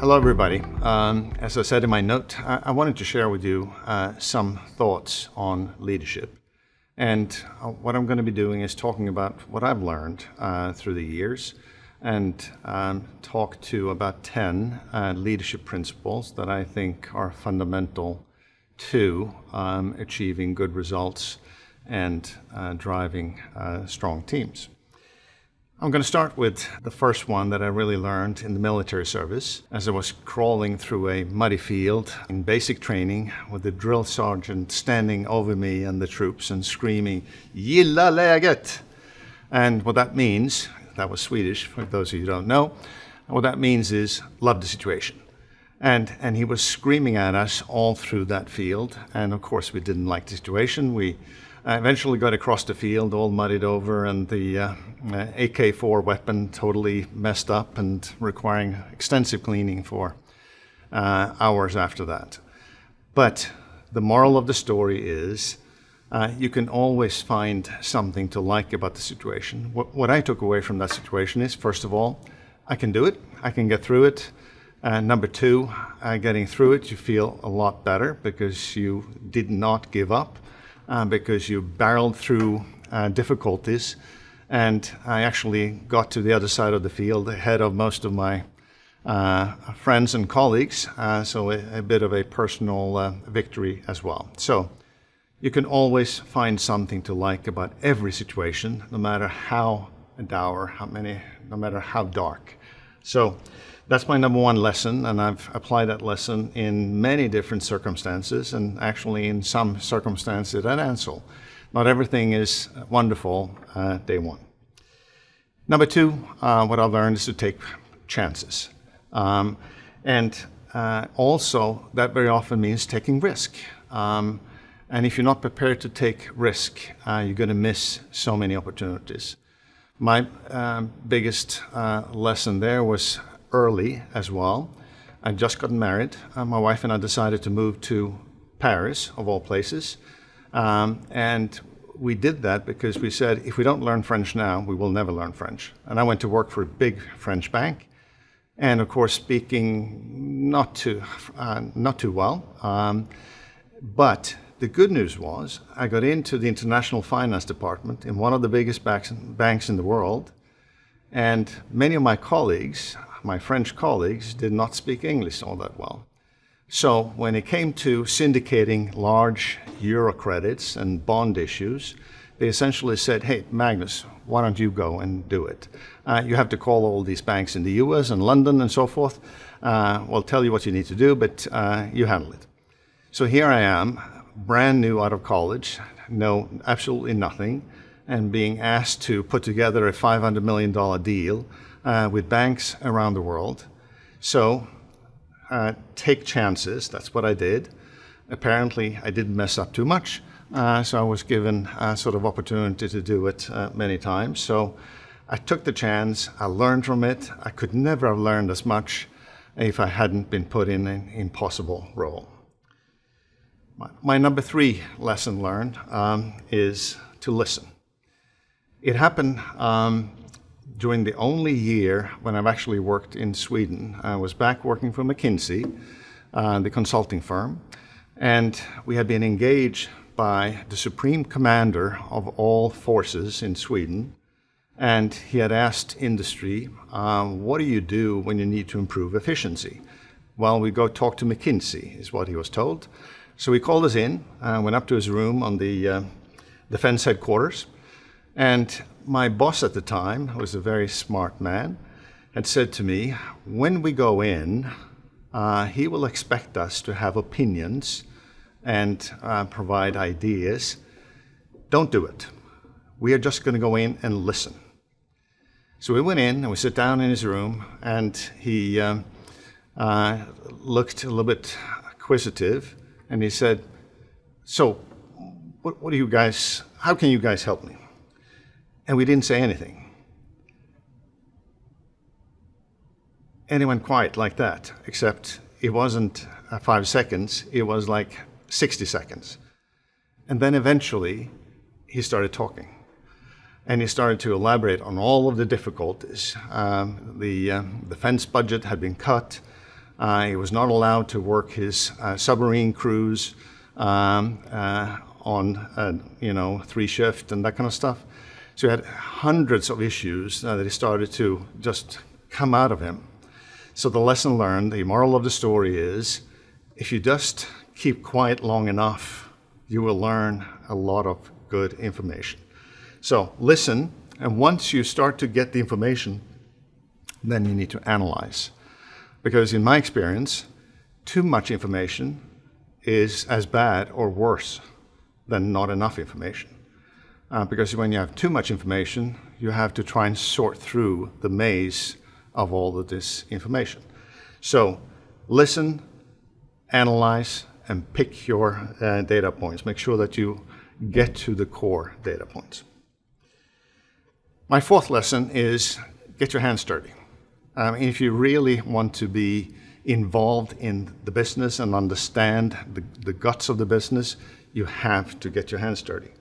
Hello, everybody. As I said in my note, I wanted to share with you some thoughts on leadership. And what I'm going to be doing is talking about what I've learned through the years and talk to about 10 leadership principles that I think are fundamental to achieving good results and driving strong teams. I'm going to start with the first one that I really learned in the military service as I was crawling through a muddy field in basic training with the drill sergeant standing over me and the troops and screaming, "Gilla läget!" And what that means, that was Swedish for those of you who don't know, what that means is love the situation. And he was screaming at us all through that field. And of course we didn't like the situation. We eventually got across the field all muddied over and the AK-4 weapon totally messed up and requiring extensive cleaning for hours after that. But the moral of the story is you can always find something to like about the situation. What I took away from that situation is, first of all, I can do it. I can get through it. Number two, getting through it, you feel a lot better because you did not give up. Because you barreled through difficulties, and I actually got to the other side of the field ahead of most of my friends and colleagues, so a bit of a personal victory as well. So you can always find something to like about every situation, no matter how dour, no matter how dark. So that's my number one lesson, and I've applied that lesson in many different circumstances, and actually in some circumstances at Ansell. Not everything is wonderful day one. Number two, what I've learned is to take chances. Also, that very often means taking risk. And if you're not prepared to take risk, you're going to miss so many opportunities. My biggest lesson there was early as well. I just got married. My wife and I decided to move to Paris, of all places. And we did that because we said, if we don't learn French now, we will never learn French. And I went to work for a big French bank. And of course, speaking not too well. But the good news was I got into the international finance department in one of the biggest banks in the world. And many of my colleagues, my French colleagues, did not speak English all that well. So when it came to syndicating large euro credits and bond issues, they essentially said, "Hey, Magnus, why don't you go and do it? You have to call all these banks in the US and London and so forth. We'll tell you what you need to do, but you handle it." So here I am, brand new out of college, know absolutely nothing, and being asked to put together a $500 million deal with banks around the world. So take chances, that's what I did. Apparently I didn't mess up too much, so I was given a sort of opportunity to do it many times. So I took the chance, I learned from it. I could never have learned as much if I hadn't been put in an impossible role. My number three lesson learned is to listen. It happened during the only year when I've actually worked in Sweden. I was back working for McKinsey, the consulting firm, and we had been engaged by the supreme commander of all forces in Sweden, and he had asked industry, what do you do when you need to improve efficiency? Well, we go talk to McKinsey, is what he was told. So he called us in, went up to his room on the defense headquarters, and my boss at the time, who was a very smart man, had said to me, when we go in, he will expect us to have opinions and provide ideas. Don't do it. We are just going to go in and listen. So we went in and we sat down in his room, and he looked a little bit acquisitive, and he said, "So, what do you guys, how can you guys help me?" And we didn't say anything. And it went quiet like that, except it wasn't 5 seconds, it was like 60 seconds. And then eventually he started talking. And he started to elaborate on all of the difficulties. The defense budget had been cut. He was not allowed to work his submarine cruise on 3 shift and that kind of stuff. So he had hundreds of issues that he started to just come out of him. So the lesson learned, the moral of the story is, if you just keep quiet long enough, you will learn a lot of good information. So listen, and once you start to get the information, then you need to analyze. Because in my experience, too much information is as bad or worse than not enough information. Because when you have too much information, you have to try and sort through the maze of all of this information. So listen, analyze, and pick your data points. Make sure that you get to the core data points. My fourth lesson is get your hands dirty. If you really want to be involved in the business and understand the guts of the business, you have to get your hands dirty.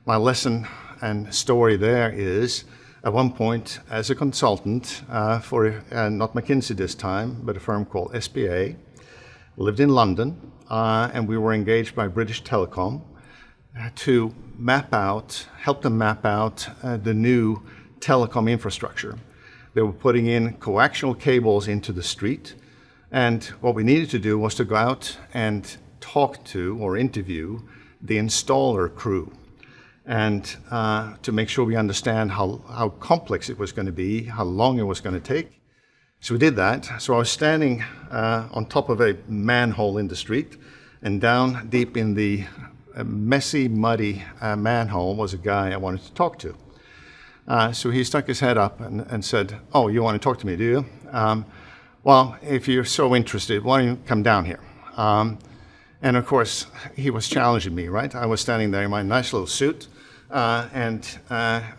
My lesson and story there is, at one point, as a consultant for not McKinsey this time, but a firm called SBA, lived in London, and we were engaged by British Telecom to help them map out the new telecom infrastructure. They were putting in coaxial cables into the street, and what we needed to do was to go out and talk to or interview the installer crew, and to make sure we understand how complex it was going to be, how long it was going to take. So we did that. So I was standing on top of a manhole in the street, and down deep in the messy, muddy manhole was a guy I wanted to talk to. So he stuck his head up and said, "Oh, you want to talk to me, do you? Well, if you're so interested, why don't you come down here?" And of course, he was challenging me, right? I was standing there in my nice little suit and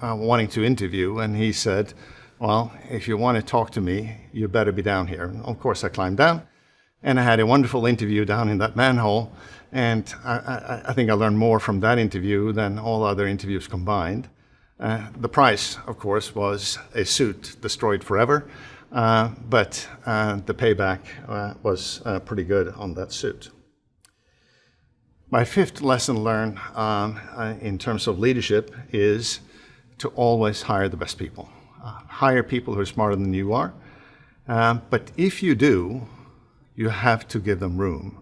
wanting to interview, and he said, "Well, if you want to talk to me, you better be down here." And of course, I climbed down, and I had a wonderful interview down in that manhole, and I think I learned more from that interview than all other interviews combined. The price, of course, was a suit destroyed forever, but the payback was pretty good on that suit. My fifth lesson learned in terms of leadership is to always hire the best people. Hire people who are smarter than you are. But if you do, you have to give them room.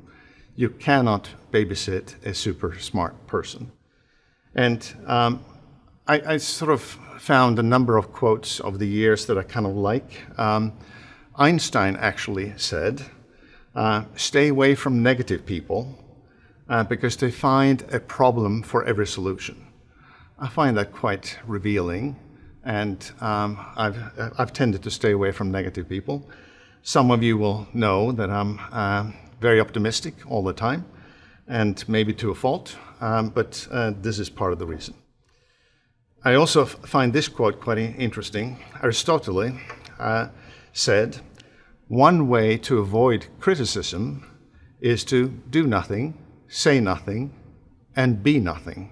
You cannot babysit a super smart person. And I sort of found a number of quotes over the years that I kind of like. Einstein actually said, "Stay away from negative people because they find a problem for every solution." I find that quite revealing, and I've tended to stay away from negative people. Some of you will know that I'm very optimistic all the time, and maybe to a fault, but this is part of the reason. I also find this quote quite interesting. Aristotle said, "One way to avoid criticism is to do nothing, say nothing, and be nothing."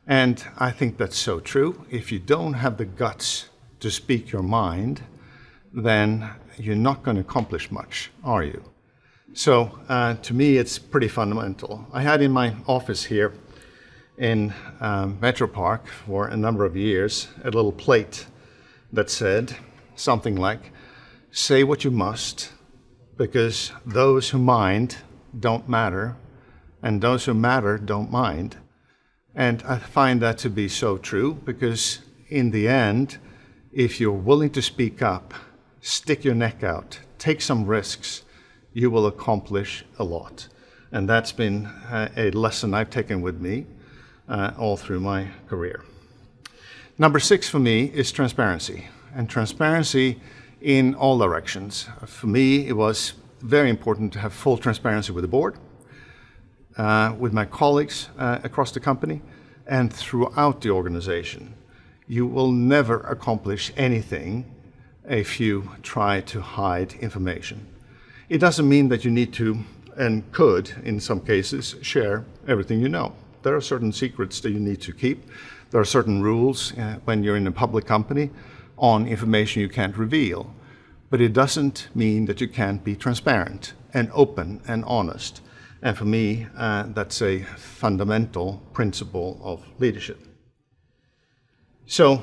And I think that's so true. If you don't have the guts to speak your mind, then you're not going to accomplish much, are you? So to me, it's pretty fundamental. I had in my office here in Metro Park for a number of years a little plate that said something like, "Say what you must, because those who mind don't matter, and those who matter don't mind." And I find that to be so true, because in the end, if you're willing to speak up, stick your neck out, take some risks, you will accomplish a lot. And that's been a lesson I've taken with me all through my career. Number 6 for me is transparency, and transparency in all directions. For me, it was very important to have full transparency with the board, with my colleagues across the company, and throughout the organization. You will never accomplish anything if you try to hide information. It doesn't mean that you need to, and could, in some cases, share everything you know. There are certain secrets that you need to keep. There are certain rules when you're in a public company on information you can't reveal. but it doesn't mean that you can't be transparent and open and honest. And for me, that's a fundamental principle of leadership. So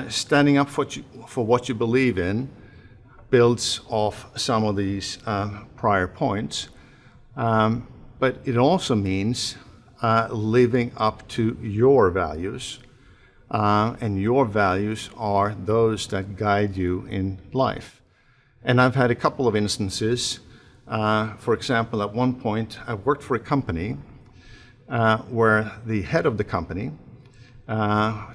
standing up for what you believe in builds off some of these prior points, but it also means living up to your values, and your values are those that guide you in life. And I've had a couple of instances. For example, at one point, I worked for a company where the head of the company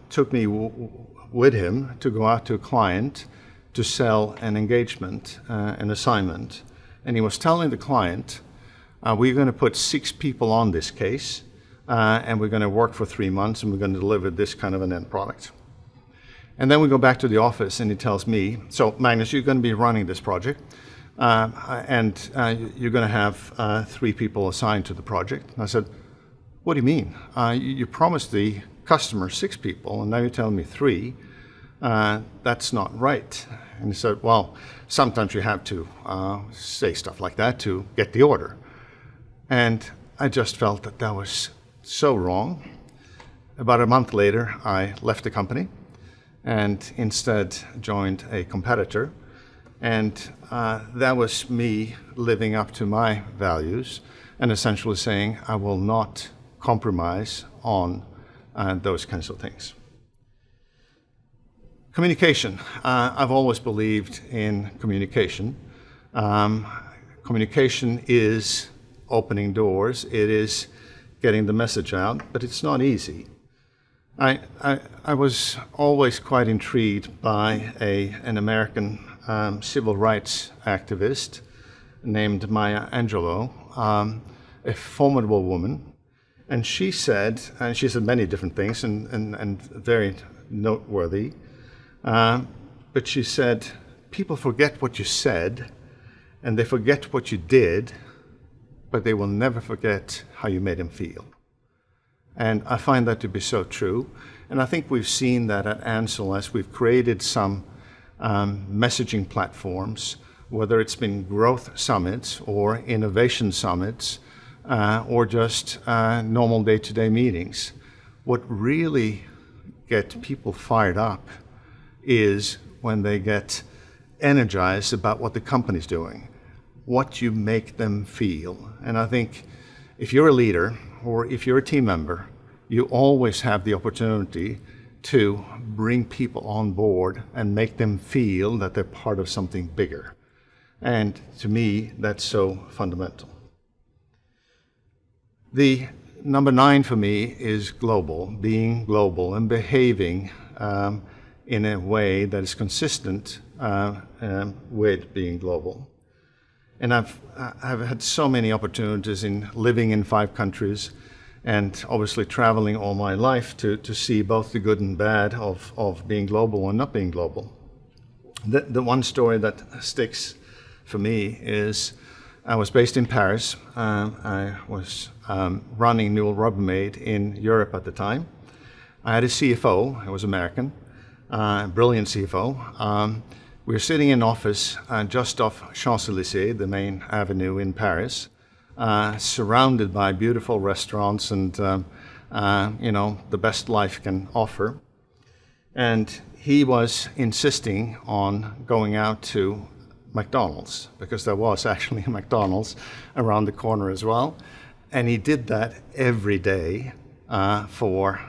took me with him to go out to a client to sell an engagement, an assignment. And he was telling the client, we're going to put 6 people on this case, and we're going to work for 3 months, and we're going to deliver this kind of an end product. And then we go back to the office, and he tells me, so Magnus, you're going to be running this project, and you're going to have 3 people assigned to the project. And I said, what do you mean? You promised the customer 6 people, and now you're telling me 3. That's not right. And he said, well, sometimes you have to say stuff like that to get the order. And I just felt that that was so wrong. About a month later, I left the company and instead joined a competitor. And that was me living up to my values and essentially saying, I will not compromise on those kinds of things. Communication. I've always believed in communication. Communication is opening doors. It is getting the message out, but it's not easy. I was always quite intrigued by an American civil rights activist named Maya Angelou, a formidable woman. And she said many different things and very noteworthy, but she said, people forget what you said and they forget what you did, but they will never forget how you made them feel. And I find that to be so true. And I think we've seen that at Ansell as we've created some messaging platforms, whether it's been growth summits or innovation summits, or just normal day-to-day meetings. What really gets people fired up is when they get energized about what the company's doing, what you make them feel. And I think if you're a leader or if you're a team member, you always have the opportunity to bring people on board and make them feel that they're part of something bigger. And to me, that's so fundamental. The number 9 for me is global, being global and behaving in a way that is consistent with being global. And I've had so many opportunities in living in 5 countries and obviously traveling all my life to see both the good and bad of being global and not being global. The one story that sticks for me is I was based in Paris. I was running Newell Rubbermaid in Europe at the time. I had a CFO, I was American, brilliant CFO. We were sitting in office just off Champs-Élysées, the main avenue in Paris, surrounded by beautiful restaurants and the best life can offer. And he was insisting on going out to McDonald's, because there was actually a McDonald's around the corner as well. And he did that every day for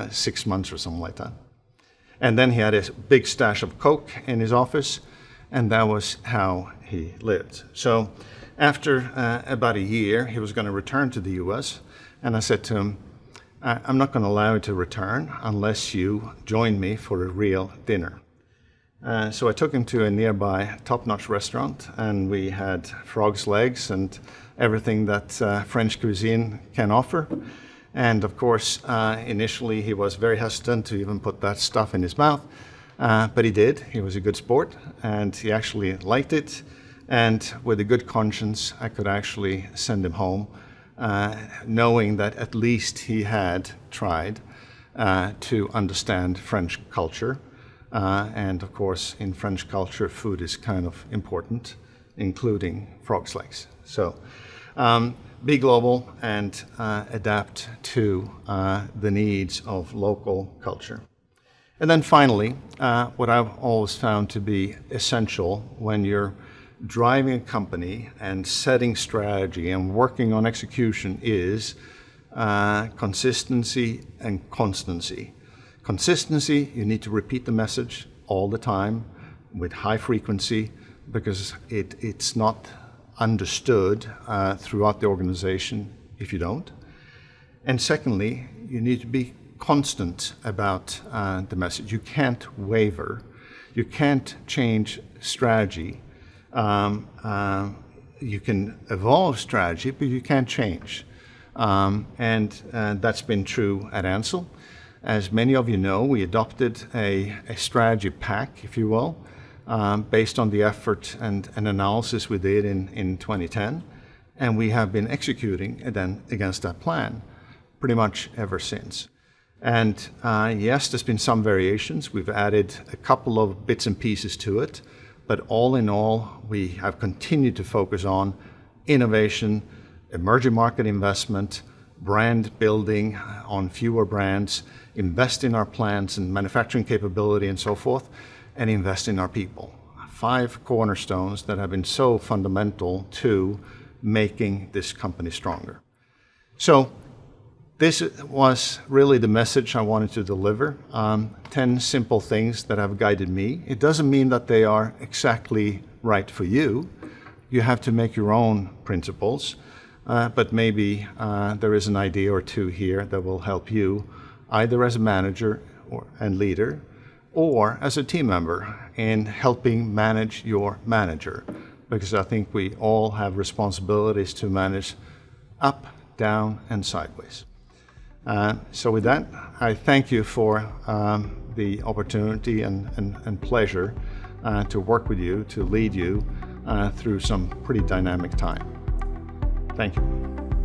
6 months or something like that. And then he had a big stash of Coke in his office, and that was how he lived. So after about a year, he was going to return to the US, and I said to him, I'm not going to allow you to return unless you join me for a real dinner. So I took him to a nearby top-notch restaurant, and we had frog's legs and everything that French cuisine can offer. And of course, initially he was very hesitant to even put that stuff in his mouth, but he did. He was a good sport, and he actually liked it. And with a good conscience, I could actually send him home, knowing that at least he had tried to understand French culture, And of course, in French culture, food is kind of important, including frog's legs. So be global and adapt to the needs of local culture. And then finally, what I've always found to be essential when you're driving a company and setting strategy and working on execution is consistency and constancy. Consistency, you need to repeat the message all the time with high frequency because it's not understood throughout the organization if you don't. And secondly, you need to be constant about the message. You can't waver. You can't change strategy. You can evolve strategy, but you can't change. And that's been true at Ansell. As many of you know, we adopted a strategy pack, if you will, based on the effort and analysis we did in 2010. And we have been executing against that plan pretty much ever since. And yes, there's been some variations. We've added a couple of bits and pieces to it. But all in all, we have continued to focus on innovation, emerging market investment, brand building on fewer brands, invest in our plants and manufacturing capability and so forth, and invest in our people. 5 cornerstones that have been so fundamental to making this company stronger. So this was really the message I wanted to deliver. 10 simple things that have guided me. It doesn't mean that they are exactly right for you. You have to make your own principles. But maybe there is an idea or two here that will help you either as a manager and leader or as a team member in helping manage your manager. Because I think we all have responsibilities to manage up, down, and sideways. So with that, I thank you for the opportunity and pleasure to work with you, to lead you through some pretty dynamic time. Thank you.